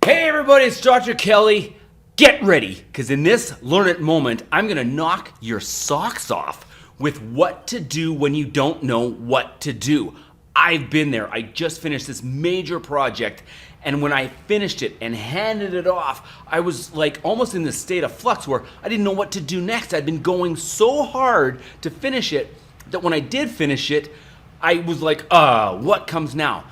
Hey everybody, it's Dr. Kelly. Get ready, because in this Learn It moment, I'm gonna knock your socks off with what to do when you don't know what to do. I've been there. I just finished this major project, and when I finished it and handed it off, I was like almost in this state of flux where I didn't know what to do next. I'd been going so hard to finish it that when I did finish it, I was like, what comes now?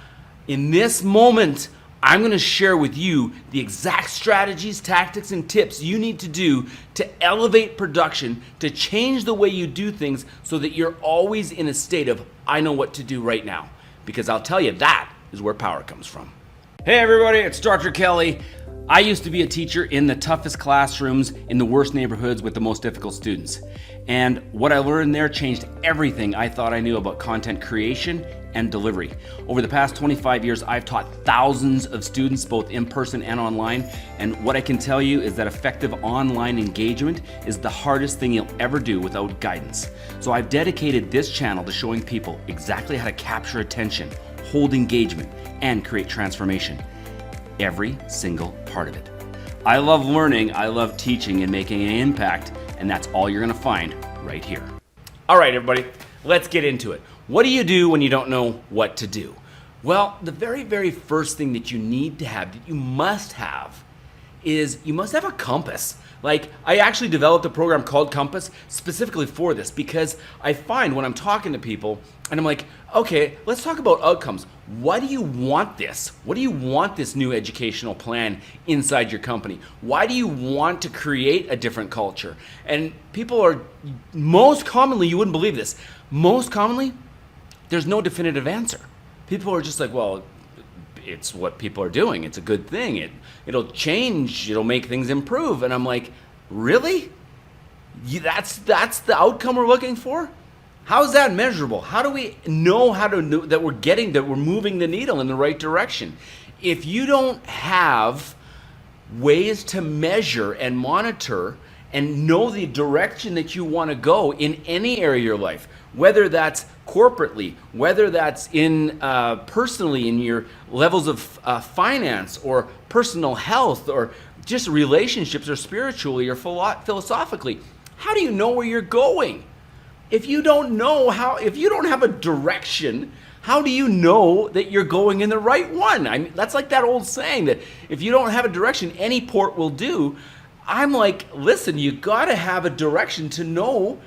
In this moment, I'm going to share with you the exact strategies, tactics, and tips you need to do to elevate production, to change the way you do things so that you're always in a state of, I know what to do right now. Because I'll tell you, that is where power comes from. Hey everybody, it's Dr. Kelly. I used to be a teacher in the toughest classrooms in the worst neighborhoods with the most difficult students. And what I learned there changed everything I thought I knew about content creation and delivery. Over the past 25 years, I've taught thousands of students, both in person and online. And what I can tell you is that effective online engagement is the hardest thing you'll ever do without guidance. So I've dedicated this channel to showing people exactly how to capture attention, hold engagement, and create transformation. Every single part of it. I love learning, I love teaching and making an impact, and that's all you're gonna find right here. All right, everybody, let's get into it. What do you do when you don't know what to do? Well, the very, very first thing that you need to have, that you must have, is you must have a compass. Like, I actually developed a program called Compass specifically for this because I find when I'm talking to people and I'm like, okay, let's talk about outcomes. Why do you want this? What do you want this new educational plan inside your company? Why do you want to create a different culture? And people are, most commonly, you wouldn't believe this, most commonly, there's no definitive answer. People are just like, well, it's what people are doing. It's a good thing. It'll change. It'll make things improve. And I'm like, really? That's the outcome we're looking for? How is that measurable? How do we know that we're moving the needle in the right direction? If you don't have ways to measure and monitor and know the direction that you want to go in any area of your life, whether that's corporately, whether that's in personally in your levels of finance or personal health or just relationships or spiritually or philosophically, how do you know where you're going? If you don't know if you don't have a direction, how do you know that you're going in the right one? I mean, that's like that old saying that if you don't have a direction, any port will do. I'm like, listen, you gotta have a direction to know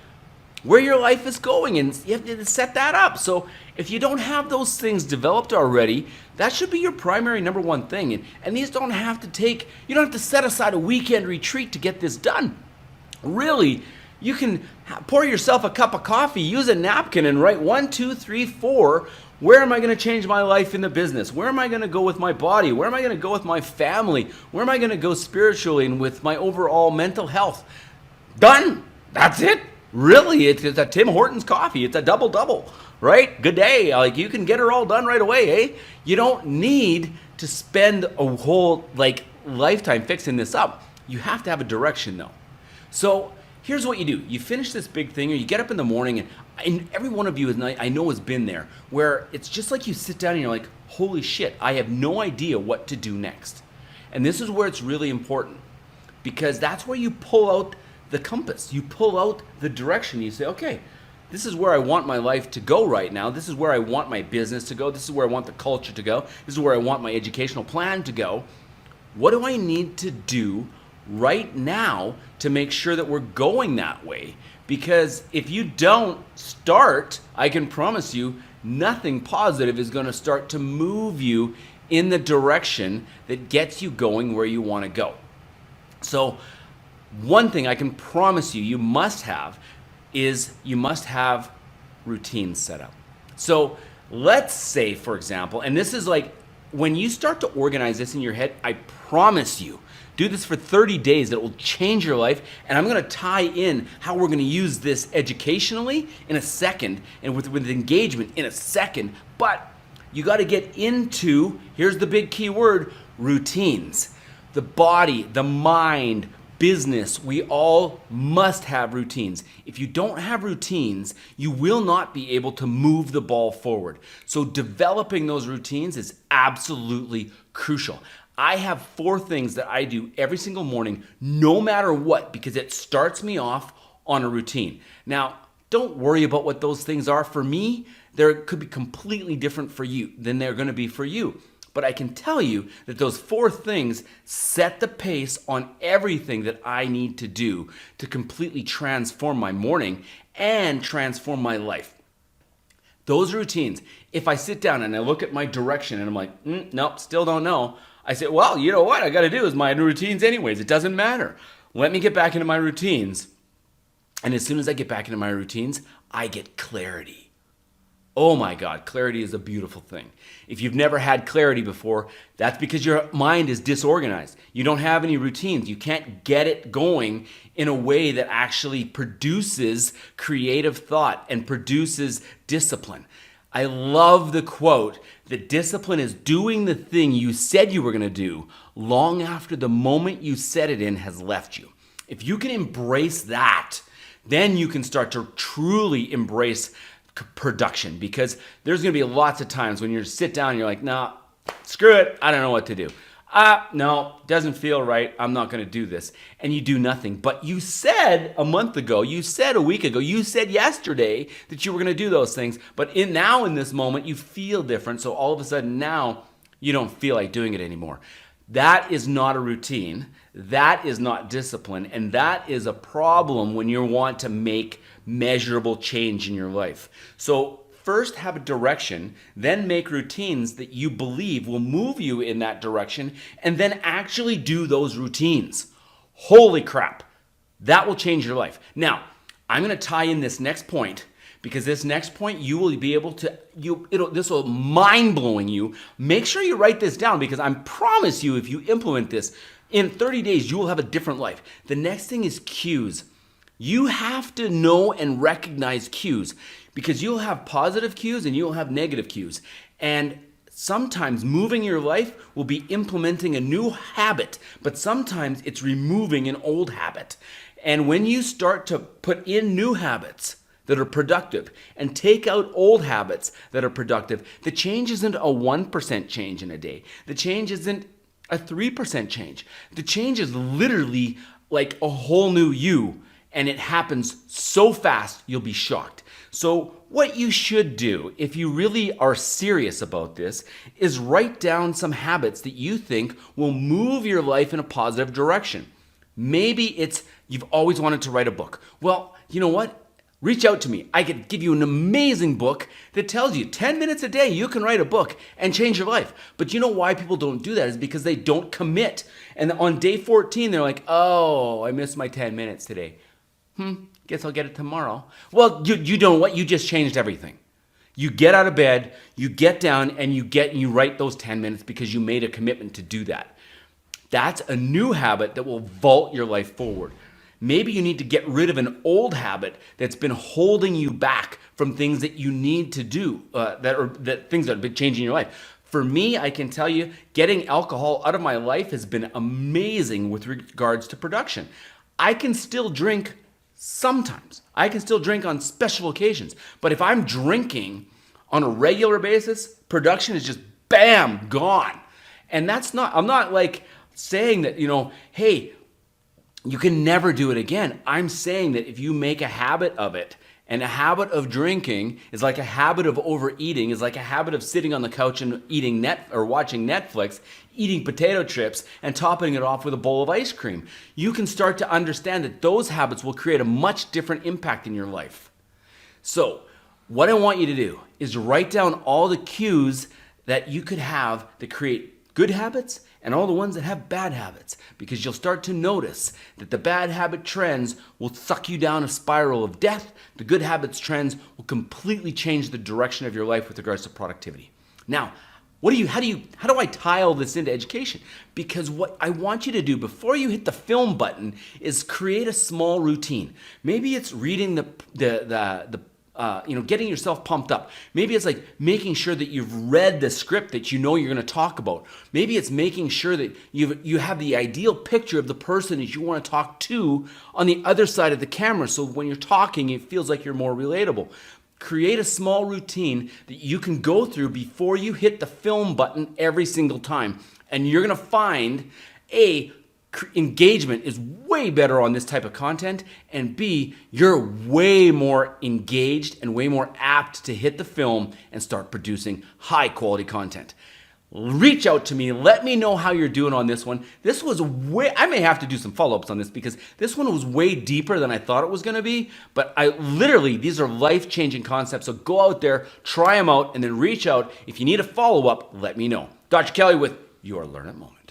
where your life is going, and you have to set that up. So if you don't have those things developed already, that should be your primary number one thing. And these don't have to take, you don't have to set aside a weekend retreat to get this done. Really, you can pour yourself a cup of coffee, use a napkin, and write 1, 2, 3, 4. Where am I going to change my life in the business? Where am I going to go with my body? Where am I going to go with my family? Where am I going to go spiritually and with my overall mental health? Done. That's it. Really, it's a Tim Hortons coffee. It's a double-double, right? Good day. Like, you can get her all done right away, eh? You don't need to spend a whole lifetime fixing this up. You have to have a direction, though. So here's what you do. You finish this big thing, or you get up in the morning, and every one of you, I know, has been there, where it's just like you sit down and you're like, holy shit, I have no idea what to do next. And this is where it's really important, because that's where you pull out the compass. You pull out the direction. You say, okay, this is where I want my life to go right now. This is where I want my business to go. This is where I want the culture to go. This is where I want my educational plan to go. What do I need to do right now to make sure that we're going that way? Because if you don't start, I can promise you, nothing positive is going to start to move you in the direction that gets you going where you want to go. So one thing I can promise you must have is you must have routines set up. So let's say, for example, and this is like, when you start to organize this in your head, I promise you, do this for 30 days, that will change your life. And I'm gonna tie in how we're gonna use this educationally in a second, and with engagement in a second. But you gotta get into, here's the big key word, routines. The body, the mind, business, we all must have routines. If you don't have routines, you will not be able to move the ball forward. So developing those routines is absolutely crucial. I have 4 things that I do every single morning, no matter what, because it starts me off on a routine. Now, don't worry about what those things are. For me, they could be completely different for you than they're going to be for you. But I can tell you that those 4 things set the pace on everything that I need to do to completely transform my morning and transform my life. Those routines, if I sit down and I look at my direction and I'm like, nope, still don't know. I say, well, you know what I got to do is my routines anyways. It doesn't matter. Let me get back into my routines. And as soon as I get back into my routines, I get clarity. Oh my God, clarity is a beautiful thing. If you've never had clarity before, that's because your mind is disorganized. You don't have any routines. You can't get it going in a way that actually produces creative thought and produces discipline. I love the quote that discipline is doing the thing you said you were going to do long after the moment you set it in has left you. If you can embrace that, then you can start to truly embrace production, because there's going to be lots of times when you sit down and you're like, nah, screw it, I don't know what to do. No, doesn't feel right, I'm not going to do this. And you do nothing. But you said a month ago, you said a week ago, you said yesterday that you were going to do those things. But now in this moment, you feel different. So all of a sudden now you don't feel like doing it anymore. That is not a routine. That is not discipline. And that is a problem when you want to make measurable change in your life. So first have a direction, then make routines that you believe will move you in that direction, and then actually do those routines. Holy crap, that will change your life. Now, I'm going to tie in this next point, because this next point you will be able to, this will mind-blowing you. Make sure you write this down, because I promise you if you implement this, in 30 days you will have a different life. The next thing is cues. You have to know and recognize cues, because you'll have positive cues and you'll have negative cues. And sometimes moving your life will be implementing a new habit, but sometimes it's removing an old habit. And when you start to put in new habits that are productive and take out old habits that are productive, the change isn't a 1% change in a day. The change isn't a 3% change. The change is literally like a whole new you. And it happens so fast, you'll be shocked. So what you should do, if you really are serious about this, is write down some habits that you think will move your life in a positive direction. Maybe it's you've always wanted to write a book. Well, you know what? Reach out to me. I could give you an amazing book that tells you 10 minutes a day you can write a book and change your life. But you know why people don't do that is because they don't commit. And on day 14, they're like, oh, I missed my 10 minutes today. Guess I'll get it tomorrow. Well, you know what? You just changed everything. You get out of bed, you get down, and you write those 10 minutes because you made a commitment to do that. That's a new habit that will vault your life forward. Maybe you need to get rid of an old habit that's been holding you back from things that you need to do, that things that have been changing your life. For me, I can tell you, getting alcohol out of my life has been amazing with regards to production. I can still drink sometimes. I can still drink on special occasions. But if I'm drinking on a regular basis, production is just bam, gone. And I'm not like saying that, hey, you can never do it again. I'm saying that if you make a habit of it, and a habit of drinking is like a habit of overeating, is like a habit of sitting on the couch and eating or watching Netflix, eating potato chips, and topping it off with a bowl of ice cream. You can start to understand that those habits will create a much different impact in your life. So, what I want you to do is write down all the cues that you could have to create good habits and all the ones that have bad habits, because you'll start to notice that the bad habit trends will suck you down a spiral of death. The good habits trends will completely change the direction of your life with regards to productivity. Now, how do I tie all this into education? Because what I want you to do before you hit the film button is create a small routine. Maybe it's reading getting yourself pumped up. Maybe it's like making sure that you've read the script that you know you're going to talk about. Maybe it's making sure that you have the ideal picture of the person that you want to talk to on the other side of the camera, so when you're talking, it feels like you're more relatable. Create a small routine that you can go through before you hit the film button every single time. And you're going to find engagement is way better on this type of content, and B, you're way more engaged and way more apt to hit the film and start producing high quality content. Reach out to me. Let me know how you're doing on this one. This was I may have to do some follow-ups on this because this one was way deeper than I thought it was going to be, but these are life-changing concepts. So go out there, try them out, and then reach out. If you need a follow-up, let me know. Dr. Kelly with your Learn It Moment.